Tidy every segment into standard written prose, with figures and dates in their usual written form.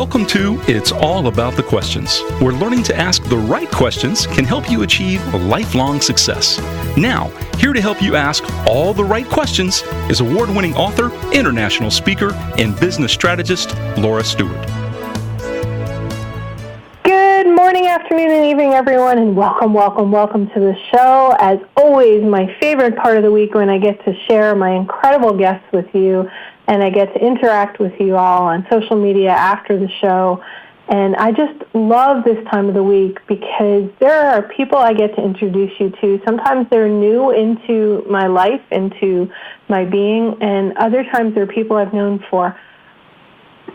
Welcome to It's All About the Questions, where learning to ask the right questions can help you achieve lifelong success. Now, here to help you ask all the right questions is award-winning author, international speaker, and business strategist, Laura Stewart. Good morning, afternoon, and evening, everyone, and welcome to the show. As always, my favorite part of the week when I get to share my incredible guests with you, and I get to interact with you all on social media after the show. And I just love this time of the week because there are people I get to introduce you to. Sometimes they're new into my life, into my being, and other times they're people I've known for,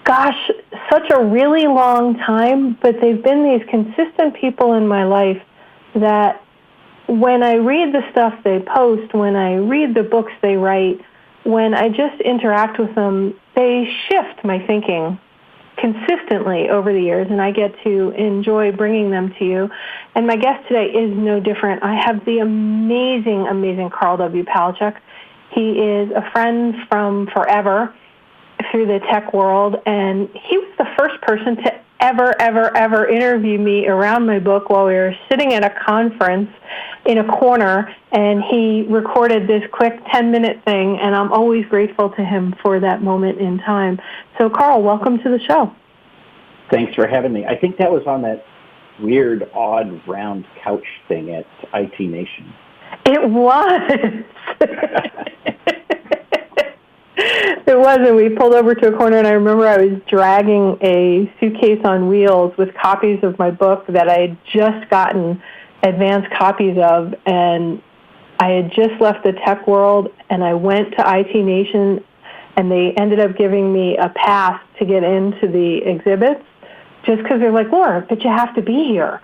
gosh, such a really long time, but they've been these consistent people in my life that when I read the stuff they post, when I read the books they write, when I just interact with them, they shift my thinking consistently over the years, and I get to enjoy bringing them to you. And my guest today is no different. I have the amazing Karl W. Palachuk. He is a friend from forever through the tech world, and he was the first person to ever interview me around my book while we were sitting at a conference in a corner, and he recorded this quick 10-minute thing, and I'm always grateful to him for that moment in time. So, Karl, welcome to the show. Thanks for having me. I think that was on that weird, odd, round couch thing at IT Nation. It was. It was, and we pulled over to a corner, and I remember I was dragging a suitcase on wheels with copies of my book that I had just gotten advanced copies of, and I had just left the tech world, and I went to IT Nation, and they ended up giving me a pass to get into the exhibits, just because they're like, Laura, but you have to be here.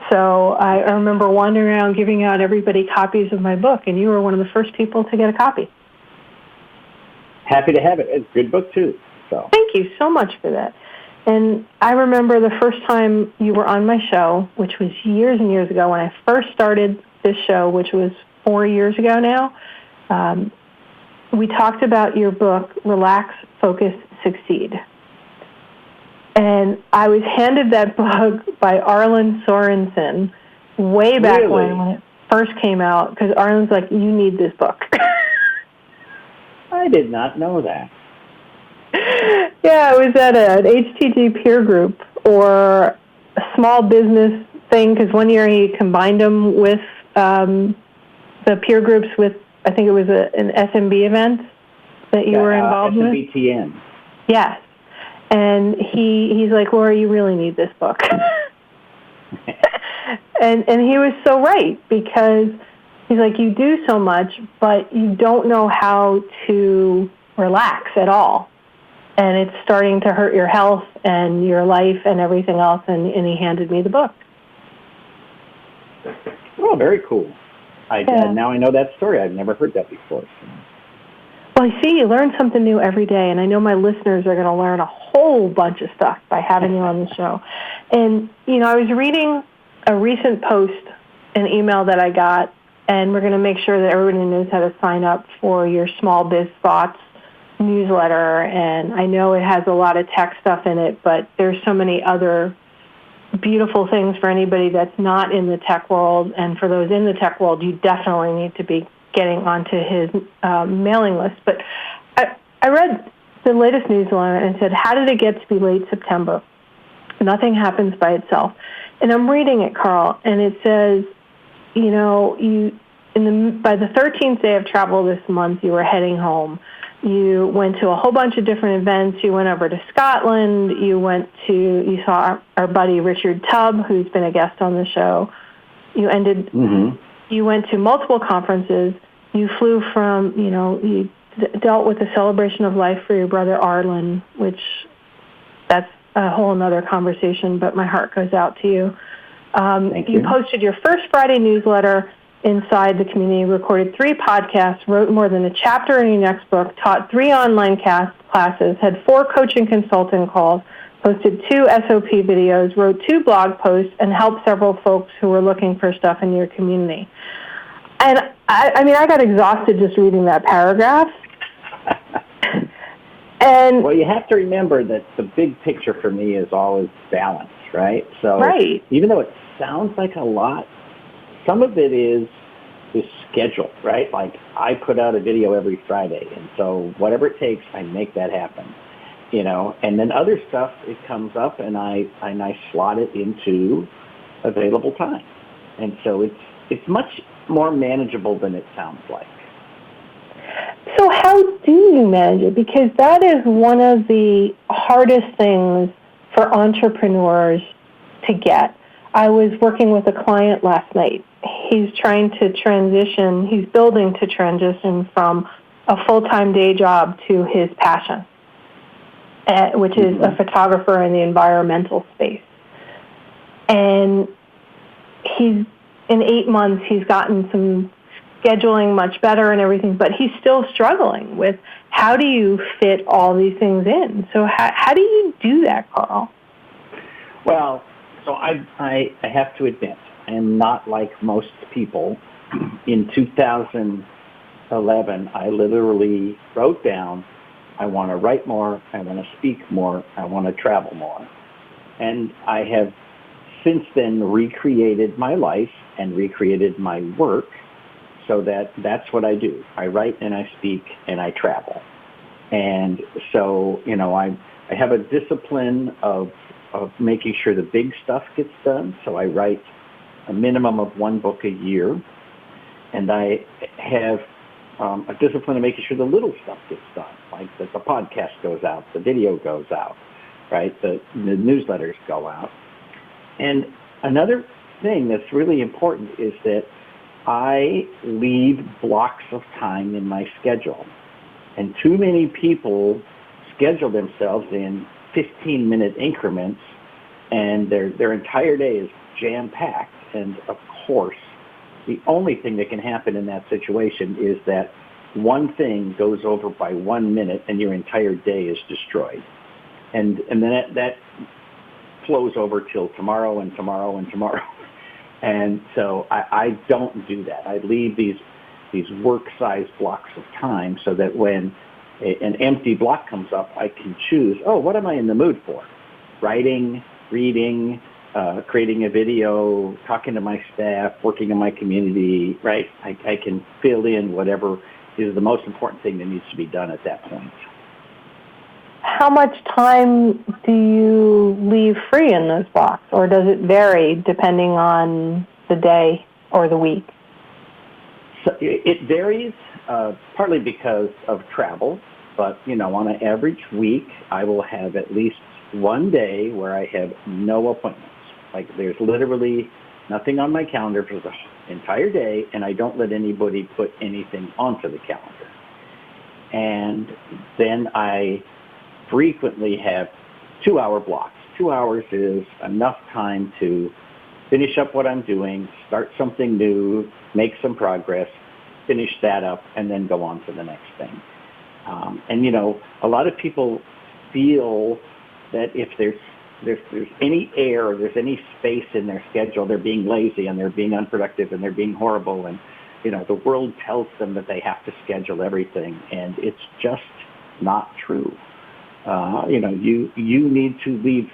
So I remember wandering around giving out everybody copies of my book, and you were one of the first people to get a copy. Happy to have it. It's a good book, too. So thank you so much for that. And I remember the first time you were on my show, which was years and years ago when I first started this show, which was 4 years ago now. We talked about your book, Relax, Focus, Succeed. And I was handed that book by Arlen Sorensen way back when it first came out, because Arlen's like, you need this book. I did not know that. Yeah, it was at an HTG peer group or a small business thing, because one year he combined them with the peer groups with, I think it was an SMB event that you were involved with. SMBTN. Yes. And he's like, Laura, you really need this book. and he was so right, because he's like, you do so much, but you don't know how to relax at all. And it's starting to hurt your health and your life and everything else, and he handed me the book. Oh, very cool. Now I know that story. I've never heard that before. Well, you see, you learn something new every day, and I know my listeners are going to learn a whole bunch of stuff by having you on the show. And, I was reading a recent post, an email that I got, and we're going to make sure that everybody knows how to sign up for your Small Biz Thoughts newsletter. And I know it has a lot of tech stuff in it, but there's so many other beautiful things for anybody that's not in the tech world. And for those in the tech world, you definitely need to be getting onto his mailing list. But I read the latest newsletter and it said, how did it get to be late September? Nothing happens by itself. And I'm reading it, Karl, and it says, by the 13th day of travel this month, you were heading home. You went to a whole bunch of different events. You went over to Scotland. You saw our buddy Richard Tubb, who's been a guest on the show. You went to multiple conferences. You flew from, you dealt with the celebration of life for your brother Arlen, which that's a whole other conversation, but my heart goes out to you. Thank you. You posted your first Friday newsletter inside the community, recorded 3 podcasts, wrote more than a chapter in your next book, taught 3 online classes, had 4 coaching consulting calls, posted 2 SOP videos, wrote 2 blog posts, and helped several folks who were looking for stuff in your community. And I got exhausted just reading that paragraph. And well, you have to remember that the big picture for me is always balance, right? So right. even though it sounds like a lot, some of it is schedule, right? Like I put out a video every Friday, and so whatever it takes, I make that happen, And then other stuff, it comes up, and I slot it into available time, and so it's much more manageable than it sounds like. So how do you manage it? Because that is one of the hardest things for entrepreneurs to get. I was working with a client last night. He's trying to transition, he's building to transition from a full-time day job to his passion, which is a photographer in the environmental space. And in 8 months, he's gotten some scheduling much better and everything, but he's still struggling with how do you fit all these things in? So how do you do that, Karl? Well, so I have to admit, I am not like most people. In 2011, I literally wrote down, I want to write more, I want to speak more, I want to travel more. And I have since then recreated my life and recreated my work so that's what I do. I write and I speak and I travel. And so, I have a discipline of making sure the big stuff gets done. So I write a minimum of 1 book a year. And I have a discipline of making sure the little stuff gets done, like that the podcast goes out, the video goes out, right? The newsletters go out. And another thing that's really important is that I leave blocks of time in my schedule. And too many people schedule themselves in 15-minute increments, and their entire day is jam-packed. And, of course, the only thing that can happen in that situation is that one thing goes over by 1 minute, and your entire day is destroyed. And then that flows over till tomorrow and tomorrow and tomorrow. And so I don't do that. I leave these work-sized blocks of time so that when an empty block comes up, I can choose, what am I in the mood for? Writing, reading, creating a video, talking to my staff, working in my community, right? I can fill in whatever is the most important thing that needs to be done at that point. How much time do you leave free in those blocks, or does it vary depending on the day or the week? So it varies, partly because of travel, but, on an average week, I will have at least one day where I have no appointments. Like there's literally nothing on my calendar for the entire day, and I don't let anybody put anything onto the calendar. And then I frequently have 2-hour blocks. 2 hours is enough time to finish up what I'm doing, start something new, make some progress, finish that up, and then go on to the next thing. And a lot of people feel that if there's any air, there's any space in their schedule, they're being lazy and they're being unproductive and they're being horrible, and the world tells them that they have to schedule everything, and it's just not true. You need to leave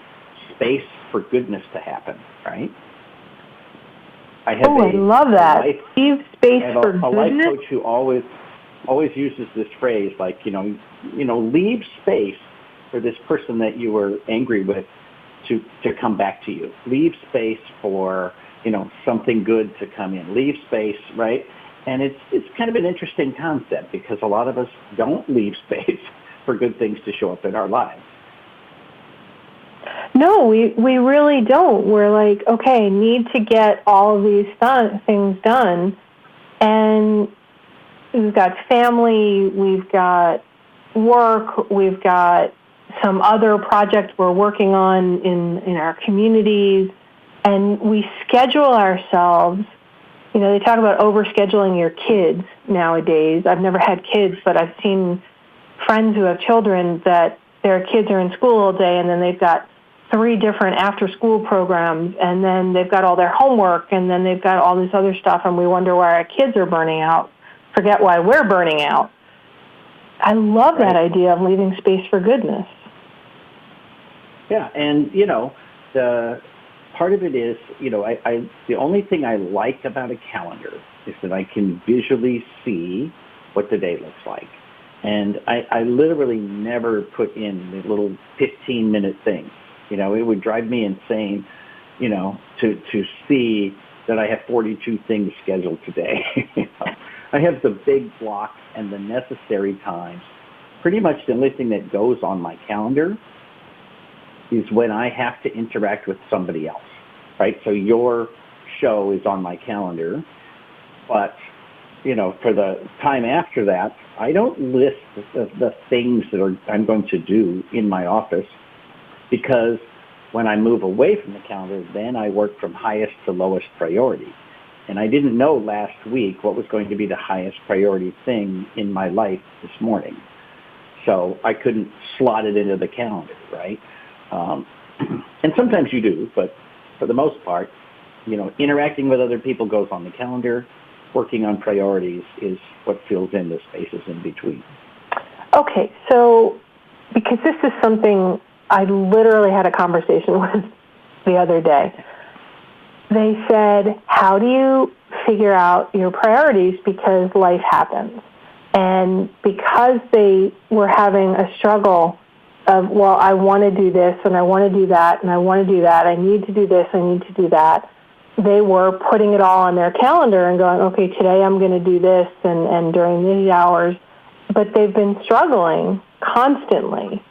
space for goodness to happen, right? I love that. Leave space for goodness. A life coach who always uses this phrase, like, leave space for this person that you were angry with to come back to you. Leave space for, something good to come in. Leave space, right? And it's kind of an interesting concept because a lot of us don't leave space for good things to show up in our lives. No, we really don't. We're like, okay, need to get all of these things done. And we've got family, we've got work, we've got some other project we're working on in our communities. And we schedule ourselves. They talk about overscheduling your kids nowadays. I've never had kids, but I've seen friends who have children that their kids are in school all day, and then they've got 3 different after-school programs, and then they've got all their homework, and then they've got all this other stuff, and we wonder why our kids are burning out. Forget why we're burning out. I love right? that idea of leaving space for goodness. Yeah, and, the part of it is, the only thing I like about a calendar is that I can visually see what the day looks like. And I literally never put in the little 15-minute things. It would drive me insane, to see that I have 42 things scheduled today. I have the big blocks and the necessary times. Pretty much the only thing that goes on my calendar is when I have to interact with somebody else, right? So your show is on my calendar, but, for the time after that, I don't list the things that I'm going to do in my office, because when I move away from the calendar, then I work from highest to lowest priority. And I didn't know last week what was going to be the highest priority thing in my life this morning. So I couldn't slot it into the calendar, right? And sometimes you do, but for the most part, interacting with other people goes on the calendar. Working on priorities is what fills in the spaces in between. Okay, so because this is something I literally had a conversation with the other day. They said, how do you figure out your priorities because life happens? And because they were having a struggle of, well, I want to do this and I want to do that and I want to do that. I need to do this, I need to do that. They were putting it all on their calendar and going, okay, today I'm going to do this and during these hours. But they've been struggling constantly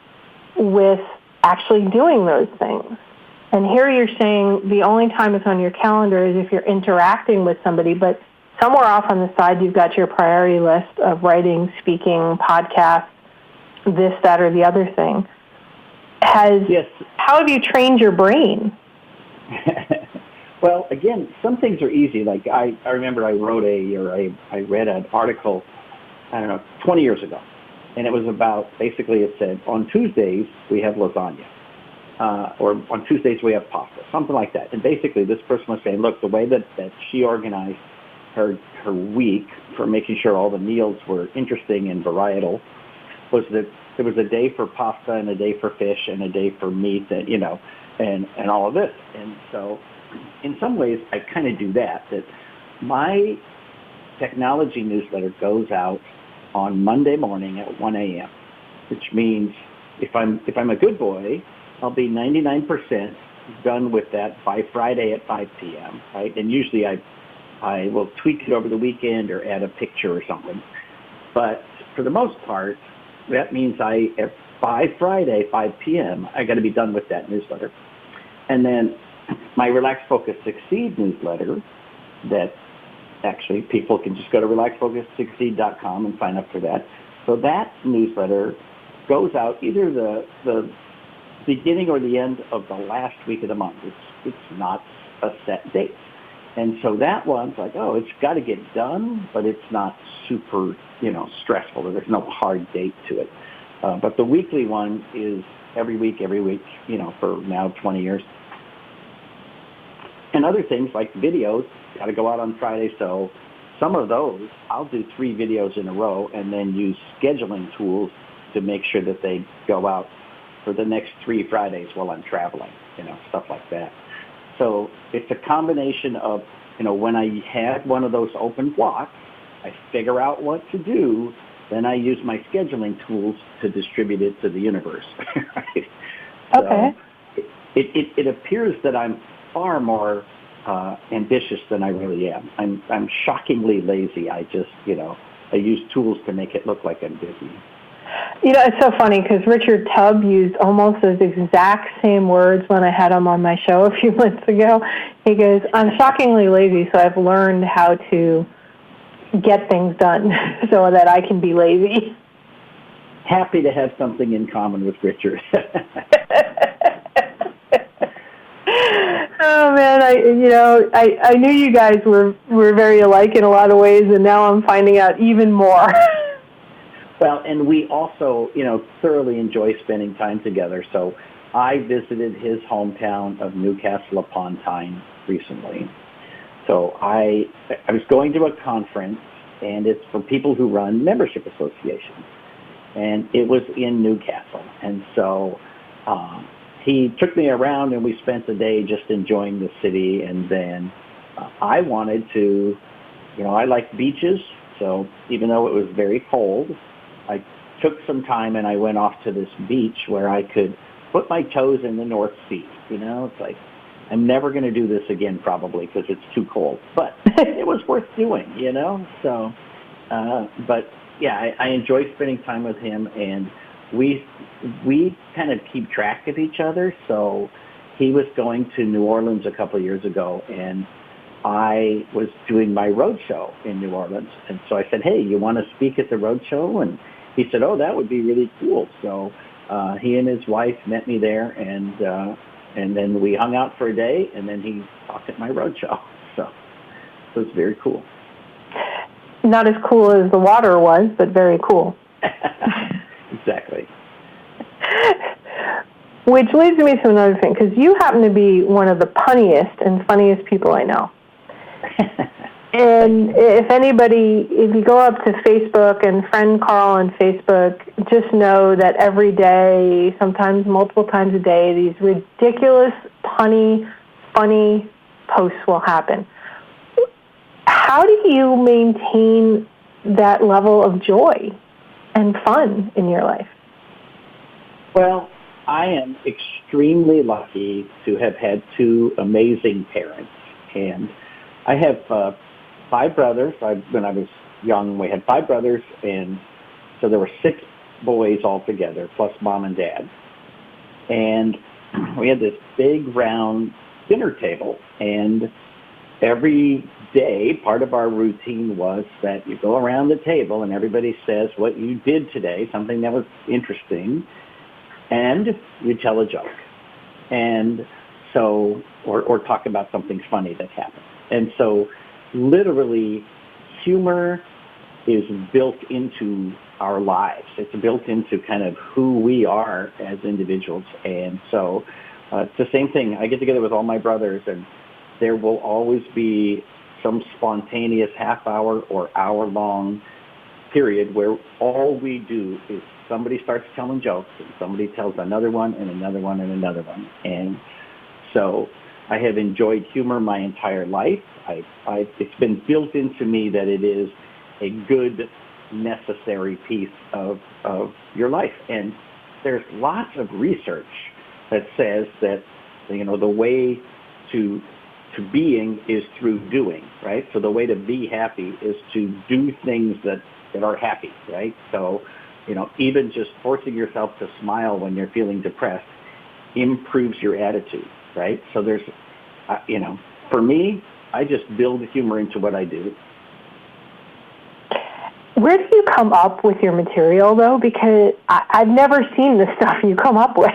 with actually doing those things. And here you're saying the only time it's on your calendar is if you're interacting with somebody, but somewhere off on the side you've got your priority list of writing, speaking, podcasts, this, that, or the other thing. Yes. How have you trained your brain? Well, again, some things are easy. Like I remember I read an article, 20 years ago. And it was about, basically it said, on Tuesdays we have lasagna. Or on Tuesdays we have pasta, something like that. And basically this person was saying, look, the way that she organized her week for making sure all the meals were interesting and varietal was that there was a day for pasta and a day for fish and a day for meat and all of this. And so in some ways I kind of do that my technology newsletter goes out on Monday morning at 1 a.m., which means if I'm a good boy, I'll be 99% done with that by Friday at 5 p.m., right? And usually I will tweak it over the weekend or add a picture or something. But for the most part, that means by Friday, 5 p.m., I got to be done with that newsletter. And then my Relax, Focus, Succeed newsletter that actually people can just go to relaxfocussucceed.com and sign up for that. So that newsletter goes out either the beginning or the end of the last week of the month. It's not a set date. And so that one's like, it's got to get done, but it's not super, stressful. There's no hard date to it. But the weekly one is every week, for now 20 years. And other things like videos got to go out on Friday. So some of those, I'll do 3 videos in a row and then use scheduling tools to make sure that they go out for the next 3 Fridays while I'm traveling, stuff like that. So it's a combination of, when I have one of those open blocks, I figure out what to do, then I use my scheduling tools to distribute it to the universe. Right? Okay. So it appears that I'm far more ambitious than I really am. I'm shockingly lazy. I just, I use tools to make it look like I'm busy. It's so funny because Richard Tubb used almost those exact same words when I had him on my show a few months ago. He goes, I'm shockingly lazy, so I've learned how to get things done so that I can be lazy. Happy to have something in common with Richard. Oh man, I knew you guys were very alike in a lot of ways, and now I'm finding out even more. Well, and we also, thoroughly enjoy spending time together. So I visited his hometown of Newcastle upon Tyne recently. So I was going to a conference, and it's for people who run membership associations. and it was in Newcastle. And so he took me around, and we spent the day just enjoying the city. And then I wanted to, I like beaches, so even though it was very cold, I took some time and I went off to this beach where I could put my toes in the North Sea. It's like, I'm never going to do this again probably because it's too cold, but it was worth doing, So, but yeah, I enjoy spending time with him, and we kind of keep track of each other. So he was going to New Orleans a couple of years ago, and I was doing my road show in New Orleans. And so I said, hey, you want to speak at the road show? And he said, oh, that would be really cool. So he and his wife met me there, and then we hung out for a day, and then he talked at my road show. So it was very cool. Not as cool as the water was, but very cool. Exactly. Which leads me to another thing, because you happen to be one of the punniest and funniest people I know. And if you go up to Facebook and friend Karl on Facebook, just know that every day, sometimes multiple times a day, these ridiculous, punny, funny posts will happen. How do you maintain that level of joy and fun in your life? Well, I am extremely lucky to have had two amazing parents. And I have 5 brothers. When I was young, we had 5 brothers, and so there were 6 boys altogether, plus mom and dad. And we had this big round dinner table, and every day, part of our routine was that you go around the table and everybody says what you did today, something that was interesting, and you tell a joke. And so, or talk about something funny that happened. And so literally, humor is built into our lives. It's built into kind of who we are as individuals. And so it's the same thing. I get together with all my brothers, and there will always be some spontaneous half-hour or hour-long period where all we do is somebody starts telling jokes, and somebody tells another one and another one and another one. And so I have enjoyed humor my entire life. It's been built into me that it is a good, necessary piece of your life. And there's lots of research that says that, the way to being is through doing, right? So the way to be happy is to do things that are happy, right? So, even just forcing yourself to smile when you're feeling depressed improves your attitude, right? So there's, for me, I just build humor into what I do. Where do you come up with your material, though? Because I've never seen the stuff you come up with.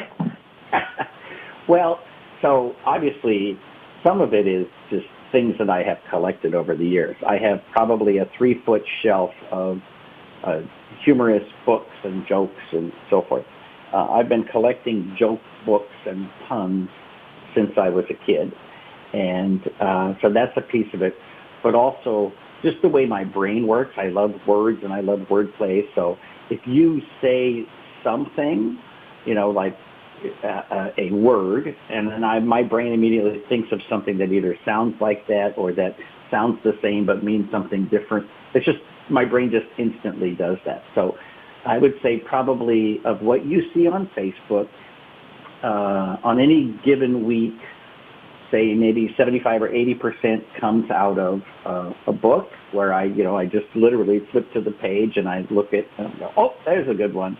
Well, so obviously some of it is just things that I have collected over the years. I have probably a 3-foot shelf of humorous books and jokes and so forth. I've been collecting joke books and puns since I was a kid. And so that's a piece of it. But also just the way my brain works. I love words and I love wordplay. So if you say something, like a word, and then my brain immediately thinks of something that either sounds like that or that sounds the same but means something different. It's just, my brain just instantly does that. So I would say probably of what you see on Facebook, on any given week, say maybe 75 or 80% comes out of a book where I just literally flip to the page and I look at and go, oh, there's a good one.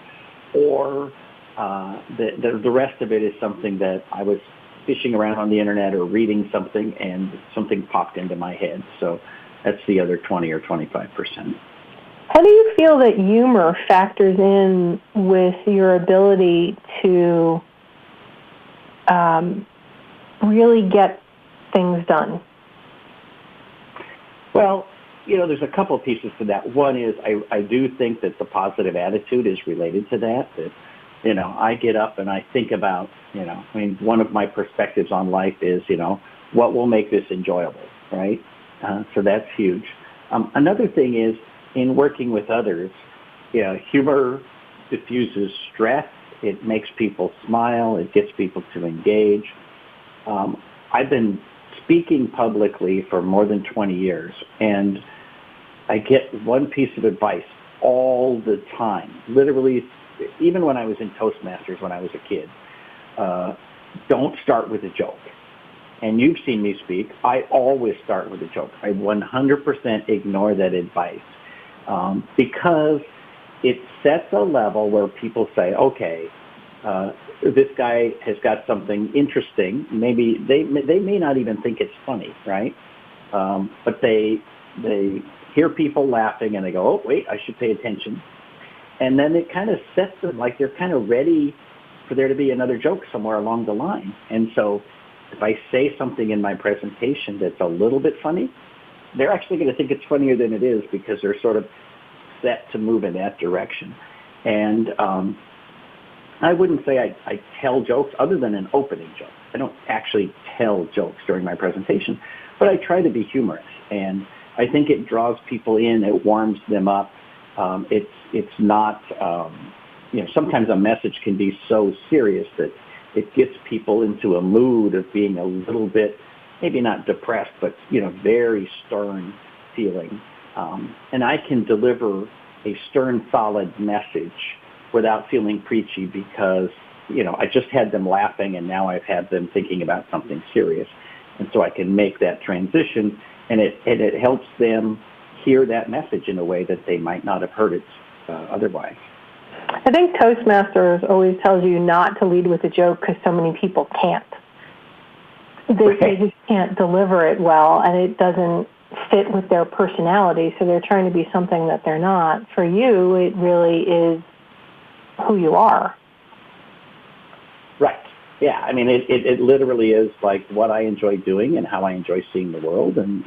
Or the rest of it is something that I was fishing around on the internet or reading something and something popped into my head. So that's the other 20 or 25%. How do you feel that humor factors in with your ability to really get things done? Well, there's a couple of pieces to that. One is I do think that the positive attitude is related to that. I get up and I think about, one of my perspectives on life is, what will make this enjoyable, right? So that's huge. Another thing is in working with others, humor diffuses stress. It makes people smile. It gets people to engage. I've been speaking publicly for more than 20 years, and I get one piece of advice all the time, literally, even when I was in Toastmasters when I was a kid. Don't start with a joke. And you've seen me speak. I always start with a joke. I 100% ignore that advice because it sets a level where people say, okay, this guy has got something interesting. Maybe they may not even think it's funny, right? But they hear people laughing and they go, oh, wait, I should pay attention. And then it kind of sets them like they're kind of ready for there to be another joke somewhere along the line. And so if I say something in my presentation that's a little bit funny, they're actually going to think it's funnier than it is because they're sort of set to move in that direction. And I wouldn't say I tell jokes other than an opening joke. I don't actually tell jokes during my presentation, but I try to be humorous. And I think it draws people in. It warms them up. It's not, sometimes a message can be so serious that it gets people into a mood of being a little bit, maybe not depressed, but, very stern feeling. And I can deliver a stern, solid message without feeling preachy because, I just had them laughing and now I've had them thinking about something serious. And so I can make that transition and it helps them hear that message in a way that they might not have heard it otherwise. I think Toastmasters always tells you not to lead with a joke because so many people can't. They just can't deliver it well, and it doesn't fit with their personality, so they're trying to be something that they're not. For you, it really is who you are. Right. Yeah, I mean, it literally is like what I enjoy doing and how I enjoy seeing the world, and,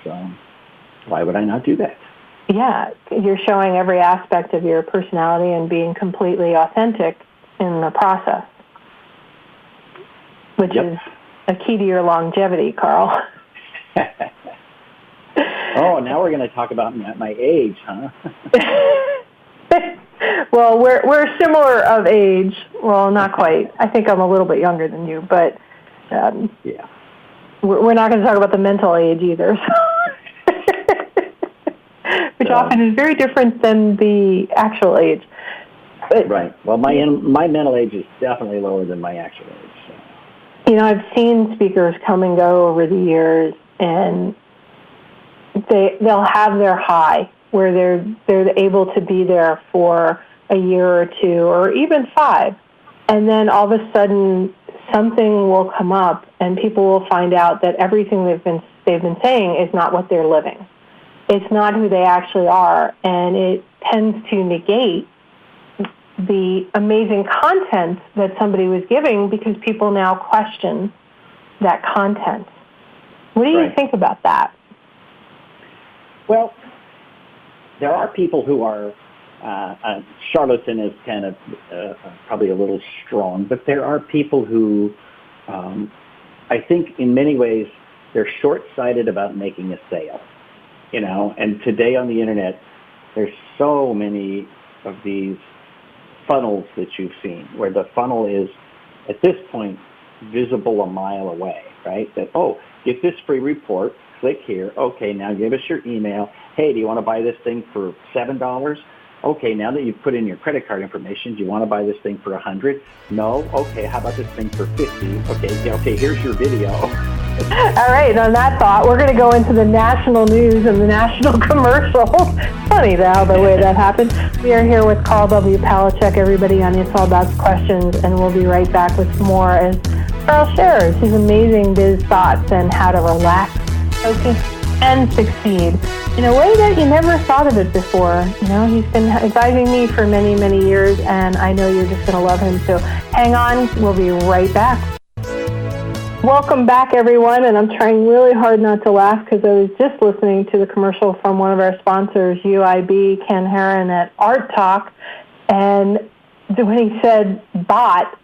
so why would I not do that? Yeah, you're showing every aspect of your personality and being completely authentic in the process, which is a key to your longevity, Karl. Oh, now we're going to talk about my age, huh? Well, we're similar of age. Well, not quite. I think I'm a little bit younger than you, but yeah, we're not going to talk about the mental age either. Which often is very different than the actual age. But, right. Well, my mental age is definitely lower than my actual age. So. I've seen speakers come and go over the years, and they'll have their high where they're able to be there for a year or two or even 5, and then all of a sudden something will come up, and people will find out that everything they've been saying is not what they're living. It's not who they actually are, and it tends to negate the amazing content that somebody was giving because people now question that content. What do you think about that? Well, there are people who are, charlatan is kind of probably a little strong, but there are people who I think in many ways they're short-sighted about making a sale. And today on the internet, there's so many of these funnels that you've seen where the funnel is, at this point, visible a mile away, right? That, get this free report, click here. Okay, now give us your email. Hey, do you want to buy this thing for $7? Okay, now that you've put in your credit card information, do you want to buy this thing for $100? No? Okay, how about this thing for $50? Okay, here's your video. All right, on that thought, we're going to go into the national news and the national commercials. Funny how the way that happened. We are here with Karl W. Palachuk, everybody on It's All About Questions, and we'll be right back with more as Karl shares his amazing biz thoughts and how to relax, focus, and succeed in a way that you never thought of it before. He's been advising me for many, many years, and I know you're just going to love him. So hang on. We'll be right back. Welcome back, everyone, and I'm trying really hard not to laugh because I was just listening to the commercial from one of our sponsors, UIB, Ken Herron at Art Talk, and when he said bot,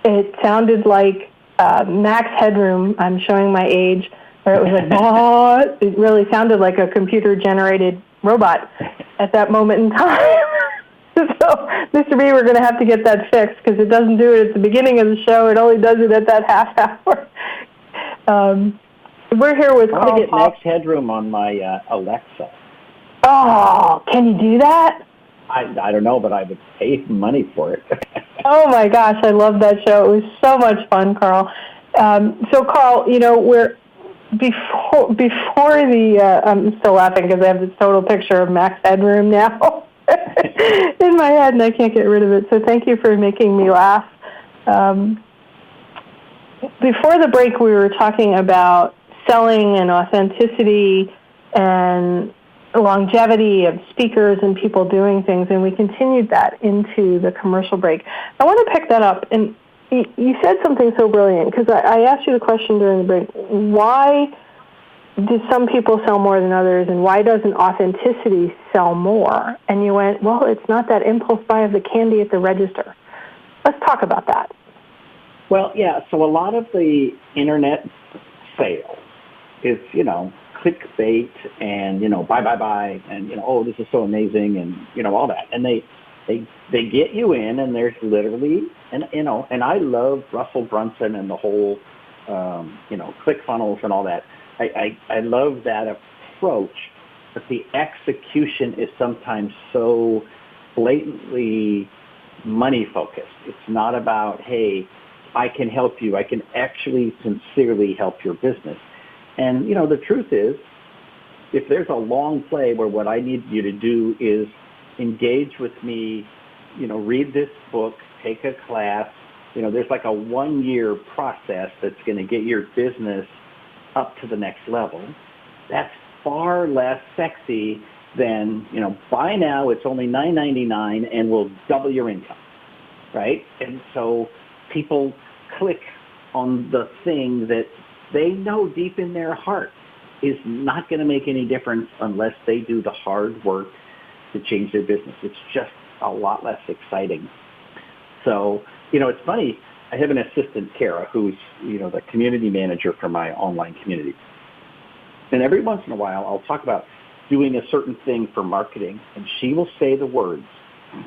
it sounded like Max Headroom. I'm showing my age, where it was like bot. It really sounded like a computer-generated robot at that moment in time. Mr. B, we're going to have to get that fixed because it doesn't do it at the beginning of the show. It only does it at that half hour. We're here with Karl. I want to get next Headroom on my Alexa. Oh, can you do that? I don't know, but I would pay money for it. Oh, my gosh, I love that show. It was so much fun, Karl. So, Karl, we're before the, I'm still laughing because I have this total picture of Max Headroom now in my head, and I can't get rid of it. So thank you for making me laugh. Before the break, we were talking about selling and authenticity and longevity of speakers and people doing things, and we continued that into the commercial break. I want to pick that up, and you said something so brilliant, because I asked you the question during the break, why do some people sell more than others, and why doesn't authenticity sell more? And you went, well, it's not that impulse buy of the candy at the register. Let's talk about that. Well, yeah, so a lot of the internet sales is, clickbait and, buy, and, oh, this is so amazing, and, all that. And they get you in, and there's literally, and I love Russell Brunson and the whole, ClickFunnels and all that. I love that approach, but the execution is sometimes so blatantly money-focused. It's not about, hey, I can help you. I can actually sincerely help your business. And, the truth is, if there's a long play where what I need you to do is engage with me, read this book, take a class, there's like a 1-year process that's going to get your business up to the next level. That's far less sexy than, buy now, it's only $9.99 and we'll double your income, right? And so people click on the thing that they know deep in their heart is not going to make any difference unless they do the hard work to change their business. It's just a lot less exciting. So, it's funny. I have an assistant, Kara, who's, the community manager for my online community. And every once in a while, I'll talk about doing a certain thing for marketing, and she will say the words,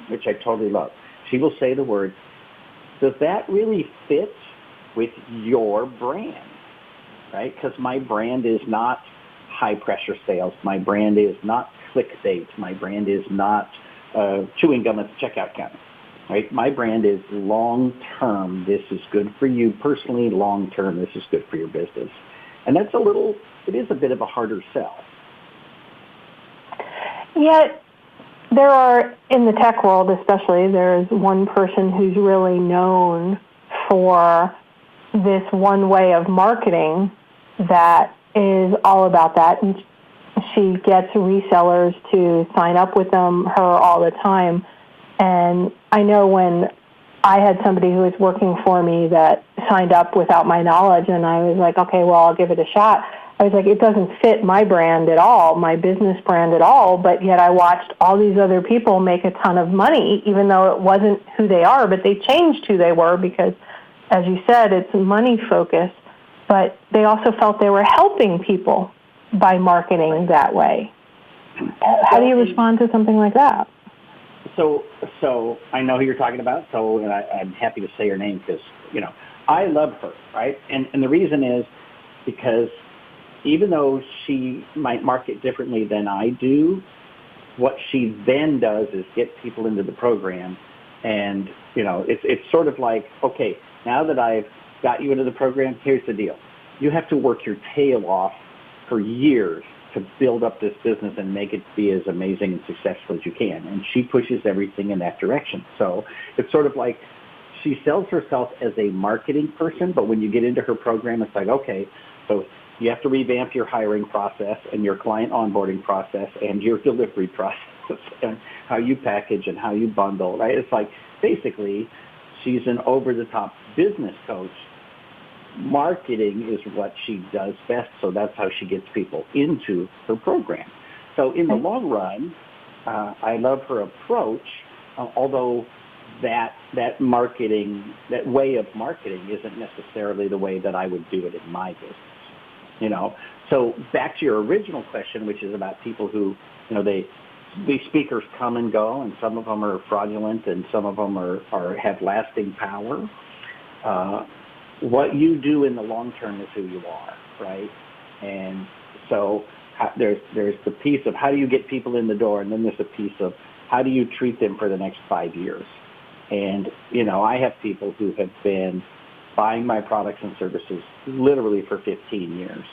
which I totally love. She will say the words, does that really fit with your brand? Right? Because my brand is not high-pressure sales. My brand is not clickbait. My brand is not chewing gum at the checkout counter. Right? My brand is long-term. This is good for you personally. Long-term, this is good for your business. And it is a bit of a harder sell. Yet, there are, in the tech world especially, there's one person who's really known for this one way of marketing that is all about that. And she gets resellers to sign up with her all the time. And I know when I had somebody who was working for me that signed up without my knowledge, and I was like, okay, well, I'll give it a shot. I was like, it doesn't fit my brand at all, my business brand at all, but yet I watched all these other people make a ton of money, even though it wasn't who they are, but they changed who they were because, as you said, it's money focused, but they also felt they were helping people by marketing that way. How do you respond to something like that? So I know who you're talking about, and I'm happy to say her name because, I love her, right? And the reason is because even though she might market differently than I do, what she then does is get people into the program. And, it's sort of like, okay, now that I've got you into the program, here's the deal. You have to work your tail off for years to build up this business and make it be as amazing and successful as you can. And she pushes everything in that direction. So it's sort of like she sells herself as a marketing person, but when you get into her program, it's like, okay, so you have to revamp your hiring process and your client onboarding process and your delivery process and how you package and how you bundle, right? It's like basically she's an over-the-top business coach. Marketing is what she does best, so that's how she gets people into her program. So in the long run, I love her approach, although that marketing, that way of marketing isn't necessarily the way that I would do it in my business. So back to your original question, which is about people who, they these speakers come and go, and some of them are fraudulent, and some of them have lasting power. What you do in the long term is who you are, right? And so there's the piece of how do you get people in the door, and then there's a piece of how do you treat them for the next 5 years. And, I have people who have been buying my products and services literally for 15 years.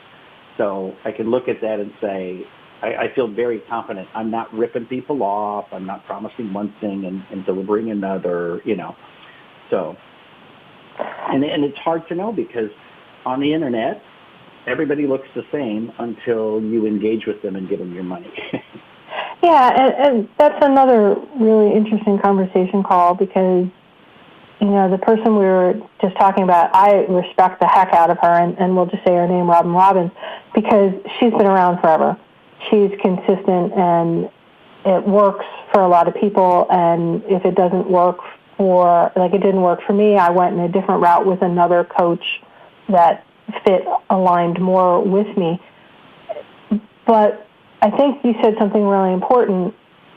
So I can look at that and say, I feel very confident. I'm not ripping people off. I'm not promising one thing and delivering another, So, and it's hard to know because on the internet, everybody looks the same until you engage with them and give them your money. Yeah, and that's another really interesting conversation, Karl, because, the person we were just talking about, I respect the heck out of her, and we'll just say her name, Robin Robbins, because she's been around forever. She's consistent, and it works for a lot of people, and if it doesn't work it didn't work for me, I went in a different route with another coach that aligned more with me. But I think you said something really important,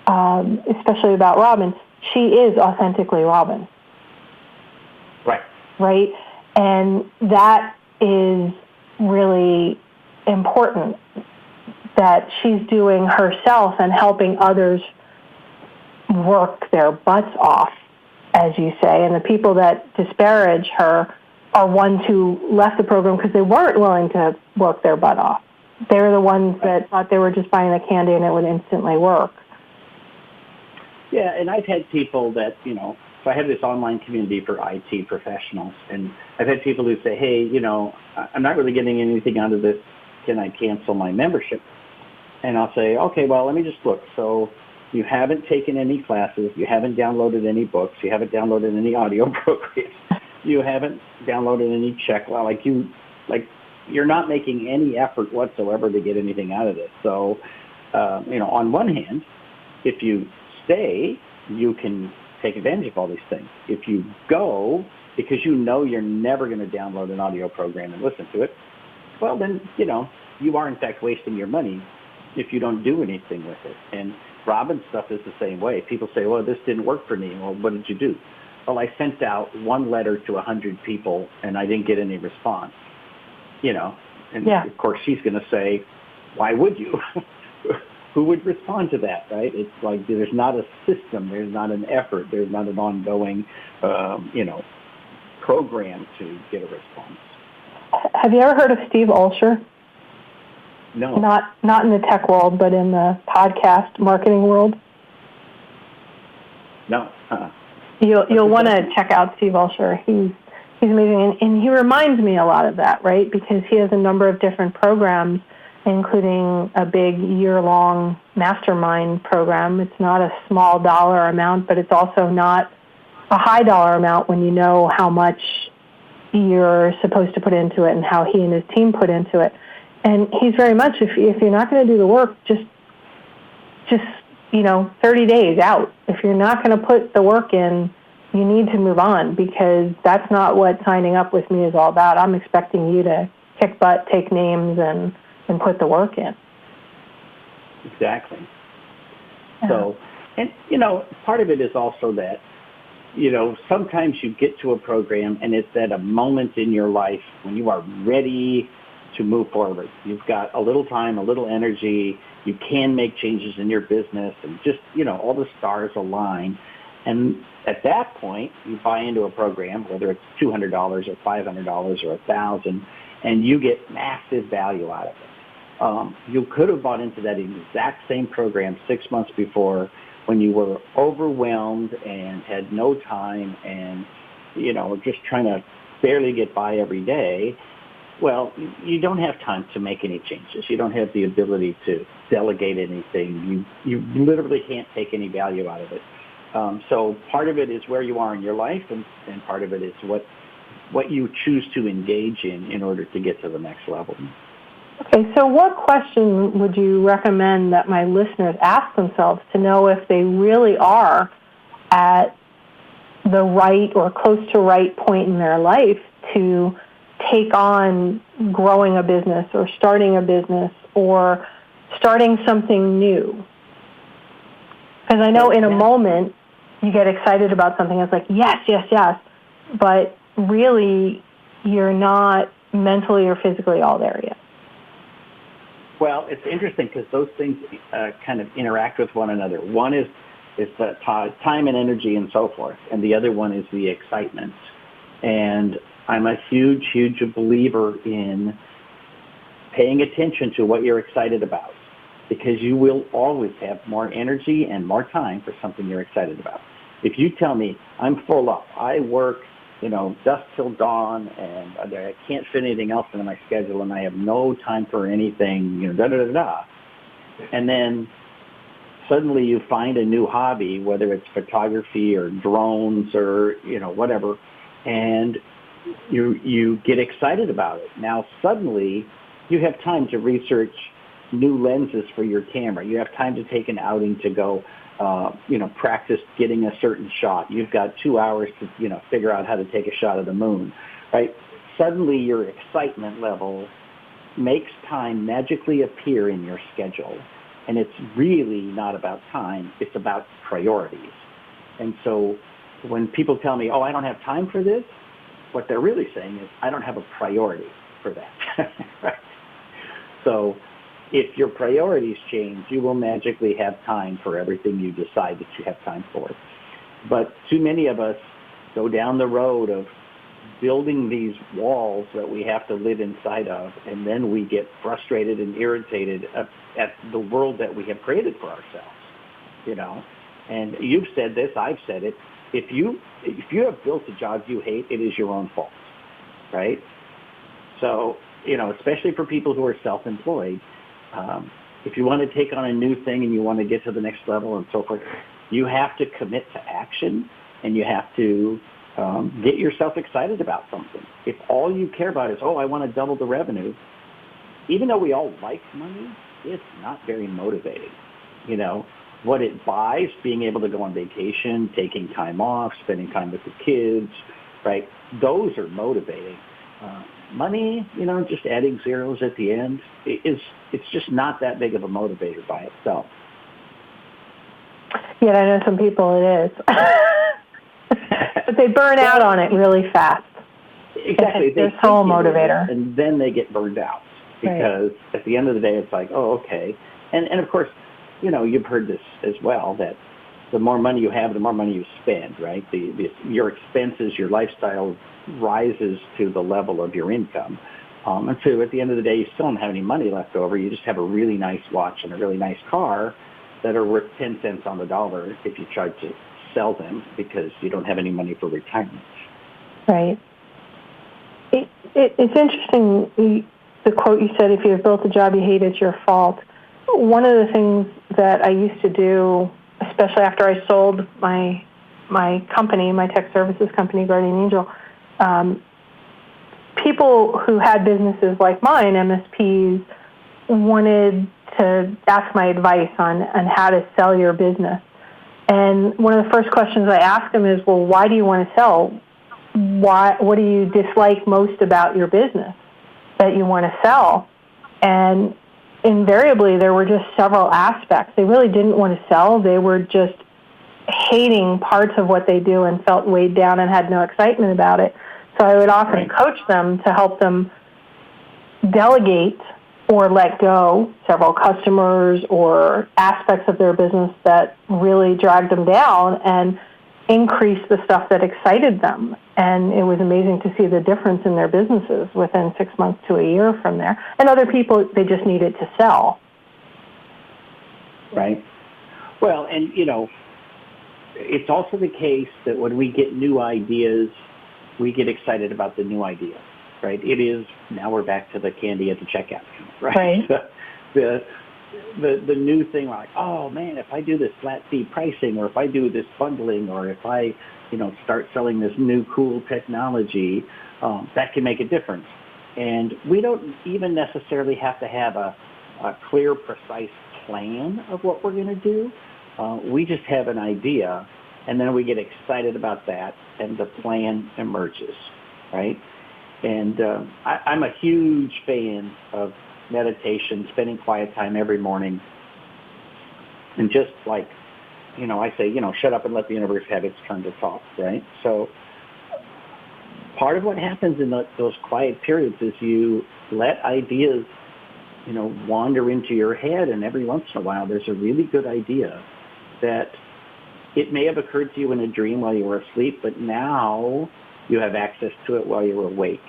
especially about Robin. She is authentically Robin. Right? And that is really important, that she's doing herself and helping others work their butts off, as you say. And the people that disparage her are ones who left the program because they weren't willing to work their butt off. They're the ones that thought they were just buying the candy and it would instantly work. Yeah, and I've had people that, so I have this online community for IT professionals, and I've had people who say, hey, I'm not really getting anything out of this. Can I cancel my membership? And I'll say, okay, well, let me just look. So you haven't taken any classes. You haven't downloaded any books. You haven't downloaded any audio programs. You haven't downloaded any you're not making any effort whatsoever to get anything out of this. So, on one hand, if you stay, you can take advantage of all these things. If you go because you're never going to download an audio program and listen to it, well, then, you are in fact wasting your money if you don't do anything with it. And Robin's stuff is the same way. People say, well, this didn't work for me. Well, what did you do? Well, I sent out one letter to 100 people and I didn't get any response. And of course she's going to say, why would you? Who would respond to that, right? It's like there's not a system, there's not an effort, there's not an ongoing, program to get a response. Have you ever heard of Steve Olsher? No. Not in the tech world, but in the podcast marketing world? No. You'll want to check out Steve Olsher. He's amazing, and he reminds me a lot of that, right? Because he has a number of different programs, including a big year-long mastermind program. It's not a small dollar amount, but it's also not a high dollar amount when you know how much you're supposed to put into it and how he and his team put into it. And he's very much, if you're not going to do the work, just 30 days out. If you're not going to put the work in, you need to move on, because that's not what signing up with me is all about. I'm expecting you to kick butt, take names, and put the work in. Exactly. Yeah. So, and, part of it is also that, sometimes you get to a program and it's at a moment in your life when you are ready to move forward. You've got a little time, a little energy. You can make changes in your business, and just, all the stars align. And at that point, you buy into a program, whether it's $200 or $500 or $1,000, and you get massive value out of it. You could have bought into that exact same program 6 months before, when you were overwhelmed and had no time and, just trying to barely get by every day. Well, you don't have time to make any changes. You don't have the ability to delegate anything. You literally can't take any value out of it. So part of it is where you are in your life, and part of it is what you choose to engage in order to get to the next level. Okay, so what question would you recommend that my listeners ask themselves to know if they really are at the right or close to right point in their life to take on growing a business or starting a business or starting something new? Because I know in a moment you get excited about something. It's like, yes, yes, yes. But really, you're not mentally or physically all there yet. Well, it's interesting because those things kind of interact with one another. One is the time and energy and so forth, and the other one is the excitement. And I'm a huge, huge believer in paying attention to what you're excited about, because you will always have more energy and more time for something you're excited about. If you tell me I'm full up, I work, dusk till dawn, and I can't fit anything else into my schedule, and I have no time for anything, and then suddenly you find a new hobby, whether it's photography or drones or, whatever, and you get excited about it. Now suddenly you have time to research new lenses for your camera. You have time to take an outing to go, practice getting a certain shot. You've got 2 hours to, figure out how to take a shot of the moon, right? Suddenly your excitement level makes time magically appear in your schedule. And it's really not about time. It's about priorities. And so when people tell me, I don't have time for this, what they're really saying is, I don't have a priority for that. Right? So if your priorities change, you will magically have time for everything you decide that you have time for. But too many of us go down the road of building these walls that we have to live inside of, and then we get frustrated and irritated at the world that we have created for ourselves, And you've said this, I've said it. If you have built a job you hate, it is your own fault, right? So, especially for people who are self-employed, if you want to take on a new thing and you want to get to the next level and so forth, you have to commit to action, and you have to get yourself excited about something. If all you care about is, I want to double the revenue, even though we all like money, it's not very motivating. What it buys, being able to go on vacation, taking time off, spending time with the kids, right? Those are motivating. Money, just adding zeros at the end, it's just not that big of a motivator by itself. Yet I know some people it is. But they burn out on it really fast. Exactly. It's their sole motivator. And then they get burned out because at the end of the day, it's like, okay. And of course, you've heard this as well, that the more money you have, the more money you spend, right? Your expenses, your lifestyle rises to the level of your income. And so at the end of the day, you still don't have any money left over. You just have a really nice watch and a really nice car that are worth 10 cents on the dollar if you try to sell them because you don't have any money for retirement. Right. It's interesting, the quote you said, if you've built a job you hate, it's your fault. One of the things that I used to do, especially after I sold my company, my tech services company, Guardian Angel, people who had businesses like mine, MSPs, wanted to ask my advice on how to sell your business. And one of the first questions I asked them is, well, why do you want to sell? What do you dislike most about your business that you want to sell? And invariably, there were just several aspects. They really didn't want to sell. They were just hating parts of what they do and felt weighed down and had no excitement about it. So I would often coach them to help them delegate or let go several customers or aspects of their business that really dragged them down and increase the stuff that excited them. And it was amazing to see the difference in their businesses within 6 months to a year from there. And other people, they just needed to sell. Right. Well, and, it's also the case that when we get new ideas, we get excited about the new idea, right? It is, now we're back to the candy at the checkout, right? The new thing, like, oh man, if I do this flat fee pricing, or if I do this bundling, or if I, start selling this new cool technology, that can make a difference. And we don't even necessarily have to have a clear, precise plan of what we're going to do. We just have an idea, and then we get excited about that, and the plan emerges, right? And I'm a huge fan of meditation, spending quiet time every morning, and just like I say, shut up and let the universe have its turn to talk, right? So part of what happens in those quiet periods is you let ideas, wander into your head, and every once in a while there's a really good idea that it may have occurred to you in a dream while you were asleep, but now you have access to it while you're awake.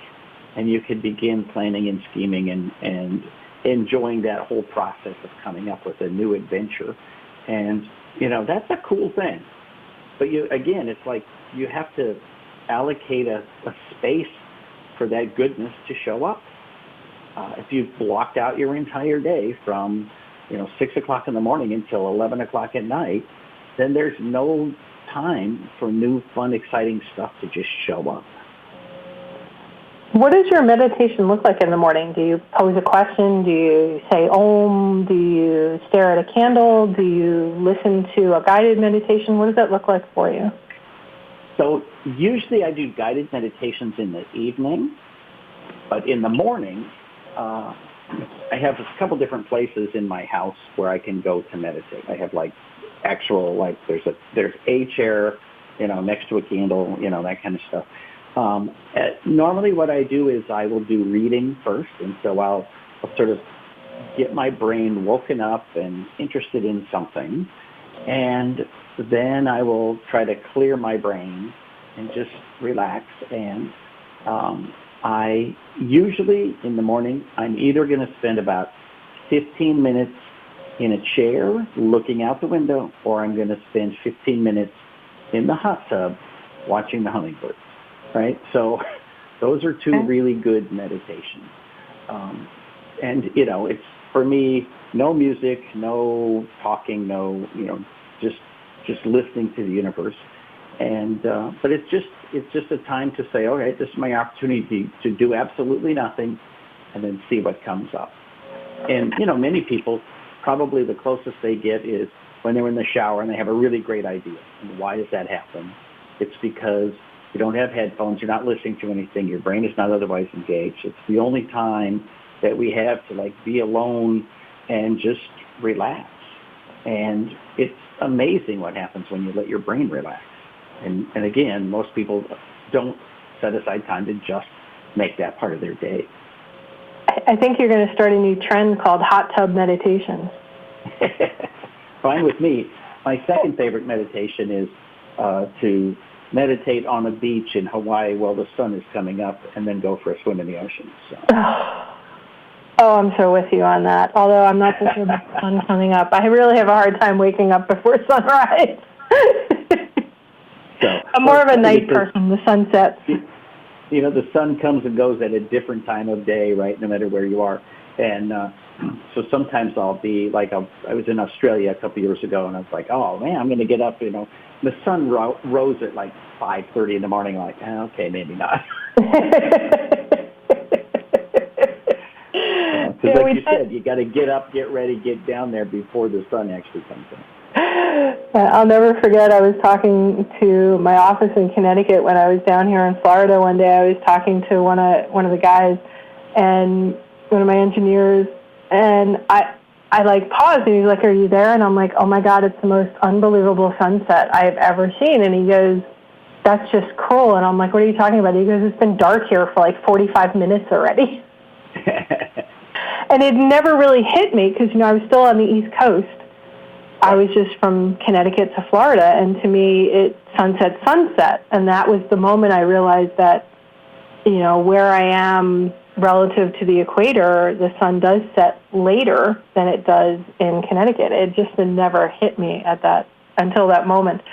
And you can begin planning and scheming and enjoying that whole process of coming up with a new adventure. And, that's a cool thing. But it's like you have to allocate a space for that goodness to show up. If you've blocked out your entire day from, 6 o'clock in the morning until 11 o'clock at night, then there's no time for new, fun, exciting stuff to just show up. What does your meditation look like in the morning? Do you pose a question? Do you say Om? Do you stare at a candle? Do you listen to a guided meditation? What does that look like for you? So usually I do guided meditations in the evening, but in the morning, I have a couple different places in my house where I can go to meditate. I have there's a chair, next to a candle, that kind of stuff. Normally what I do is I will do reading first, and so I'll sort of get my brain woken up and interested in something, and then I will try to clear my brain and just relax. And I usually in the morning, I'm either going to spend about 15 minutes in a chair looking out the window, or I'm going to spend 15 minutes in the hot tub watching the hummingbirds, right? So those are two really good meditations. And, it's, for me, no music, no talking, no, just listening to the universe. And but it's just a time to say, all right, this is my opportunity to do absolutely nothing and then see what comes up. And, many people, probably the closest they get is when they're in the shower and they have a really great idea. And why does that happen? It's because you don't have headphones, you're not listening to anything, your brain is not otherwise engaged. It's the only time that we have to be alone and just relax. And it's amazing what happens when you let your brain relax. And again, most people don't set aside time to just make that part of their day. I think you're going to start a new trend called hot tub meditations. Fine with me. My second favorite meditation is to meditate on a beach in Hawaii while the sun is coming up and then go for a swim in the ocean. So. Oh, I'm so with you on that. Although I'm not so sure about the sun coming up. I really have a hard time waking up before sunrise. I'm more of a night person. The sun sets. The sun comes and goes at a different time of day, right, no matter where you are. And so sometimes I'll be I was in Australia a couple years ago, and I was like, oh, man, I'm going to get up, The sun rose at 5:30 in the morning. I'm like, okay, maybe not. Because like you said, you got to get up, get ready, get down there before the sun actually comes in. I'll never forget, I was talking to my office in Connecticut when I was down here in Florida one day. I was talking to one of the guys and one of my engineers, and I paused, and he's like, are you there? And I'm like, oh my God, it's the most unbelievable sunset I've ever seen. And he goes, that's just cool. And I'm like, what are you talking about? He goes, it's been dark here for 45 minutes already. And it never really hit me because, I was still on the East Coast. I was just from Connecticut to Florida, and to me, it sunset. And that was the moment I realized that, where I am relative to the equator, the sun does set later than it does in Connecticut. It just never hit me until that moment.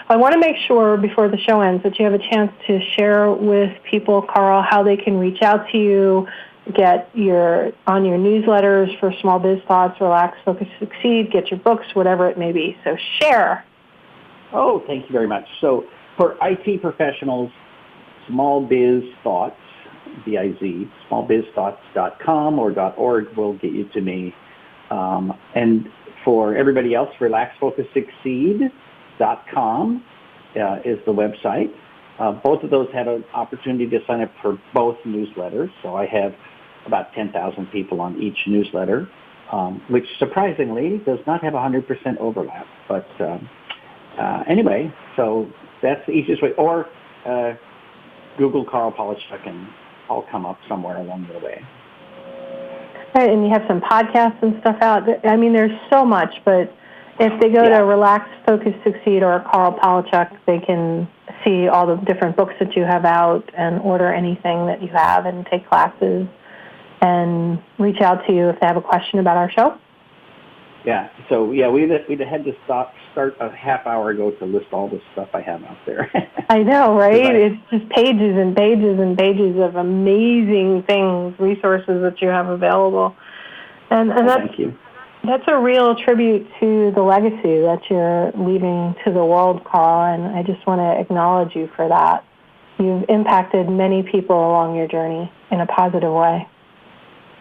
I want to make sure before the show ends that you have a chance to share with people, Karl, how they can reach out to you, get on your newsletters for Small Biz Thoughts, Relax, Focus, Succeed, get your books, whatever it may be. So share. Oh, thank you very much. So for IT professionals, Small Biz Thoughts, B-I-Z, smallbizthoughts.com or .org will get you to me. And for everybody else, relaxfocussucceed.com is the website. Both of those have an opportunity to sign up for both newsletters. So I have about 10,000 people on each newsletter, which surprisingly does not have 100% overlap. But anyway, so that's the easiest way. Or Google Karl Palachuk and I'll come up somewhere along the way. Right, and you have some podcasts and stuff out. I mean, there's so much, but if they go to Relax, Focus, Succeed or Karl Palachuk, they can see all the different books that you have out and order anything that you have and take classes and reach out to you if they have a question about our show. Yeah, so we had to start a half hour ago to list all the stuff I have out there. I know, right? It's just pages and pages and pages of amazing things, resources that you have available. And thank you. That's a real tribute to the legacy that you're leaving to the world, Karl, and I just want to acknowledge you for that. You've impacted many people along your journey in a positive way.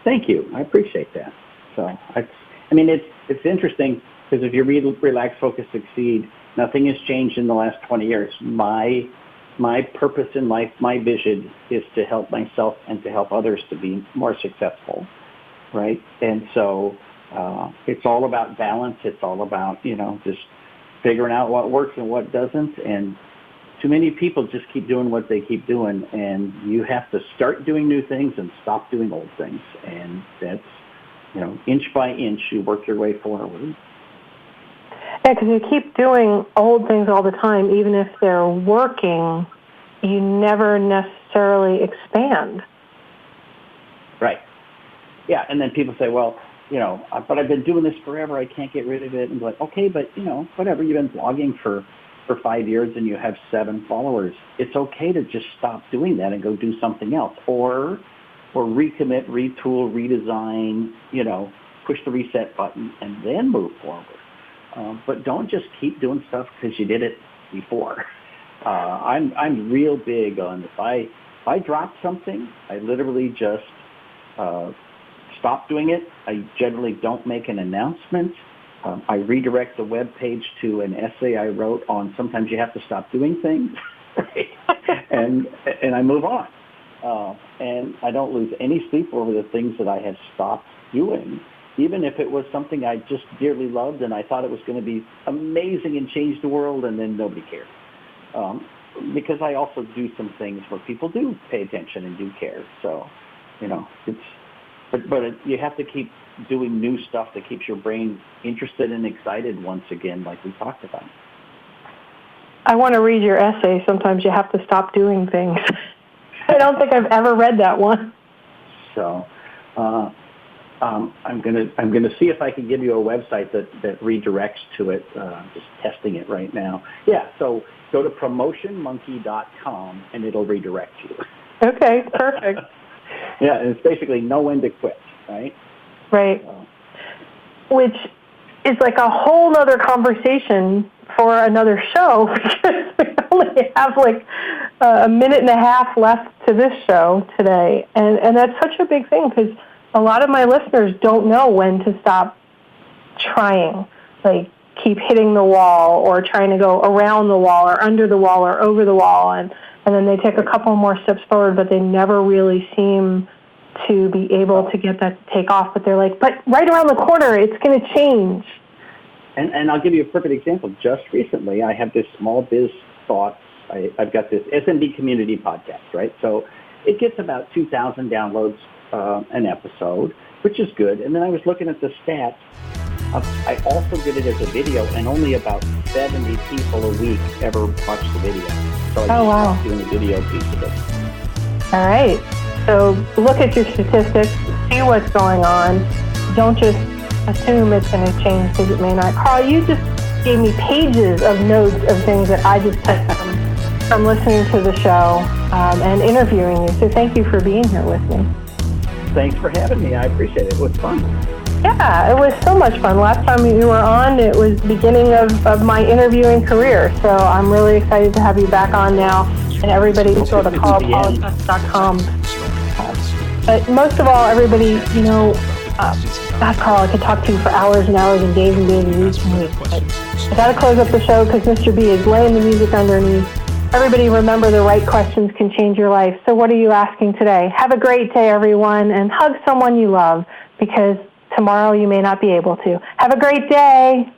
Thank you. I appreciate that. So it's interesting because if you read Relax, Focus, Succeed, nothing has changed in the last 20 years. My purpose in life, my vision is to help myself and to help others to be more successful, right? And so it's all about balance. It's all about, just figuring out what works and what doesn't. And too many people just keep doing what they keep doing. And you have to start doing new things and stop doing old things. And that's, inch by inch, you work your way forward. Yeah, because you keep doing old things all the time, even if they're working, you never necessarily expand. Right. Yeah, and then people say, well, but I've been doing this forever, I can't get rid of it. And like, okay, but, whatever, you've been blogging for 5 years and you have 7 followers. It's okay to just stop doing that and go do something else. Or recommit, retool, redesign, push the reset button and then move forward. But don't just keep doing stuff because you did it before. I'm real big on if I drop something, I literally just stop doing it. I generally don't make an announcement. I redirect the web page to an essay I wrote on sometimes you have to stop doing things, right? and I move on. And I don't lose any sleep over the things that I have stopped doing, even if it was something I just dearly loved and I thought it was going to be amazing and change the world, and then nobody cared. Because I also do some things where people do pay attention and do care. So, but you have to keep doing new stuff that keeps your brain interested and excited once again, like we talked about. I want to read your essay. Sometimes you have to stop doing things. I don't think I've ever read that one. So, I'm gonna see if I can give you a website that redirects to it. Just testing it right now. Yeah. So go to promotionmonkey.com and it'll redirect you. Okay. Perfect. Yeah, and it's basically know when to quit, right? Right. Which is like a whole other conversation for another show because we only have like a minute and a half left to this show today. And that's such a big thing because a lot of my listeners don't know when to stop trying, like keep hitting the wall or trying to go around the wall or under the wall or over the wall. And then they take a couple more steps forward, but they never really seem to be able to get that to take off. But they're like, but right around the corner, it's going to change. And I'll give you a perfect example. Just recently, I have this Small Biz Thoughts. I've got this SMB community podcast, right? So it gets about 2,000 downloads an episode, which is good. And then I was looking at the stats. I also did it as a video, and only about 70 people a week ever watch the video. So I just doing the video piece of it. All right. So look at your statistics, see what's going on. Don't just assume it's going to change because it may not. Karl, you just gave me pages of notes of things that I just took from listening to the show and interviewing you. So thank you for being here with me. Thanks for having me. I appreciate it. It was fun. Yeah, it was so much fun. Last time you were on, it was the beginning of my interviewing career. So I'm really excited to have you back on now. And everybody can go to karlpalachuk.com. But most of all, everybody, Karl, I could talk to you for hours and hours and days and days and weeks and weeks. But I got to close up the show because Mr. B is laying the music underneath. Everybody remember the right questions can change your life. So what are you asking today? Have a great day, everyone, and hug someone you love because tomorrow you may not be able to. Have a great day.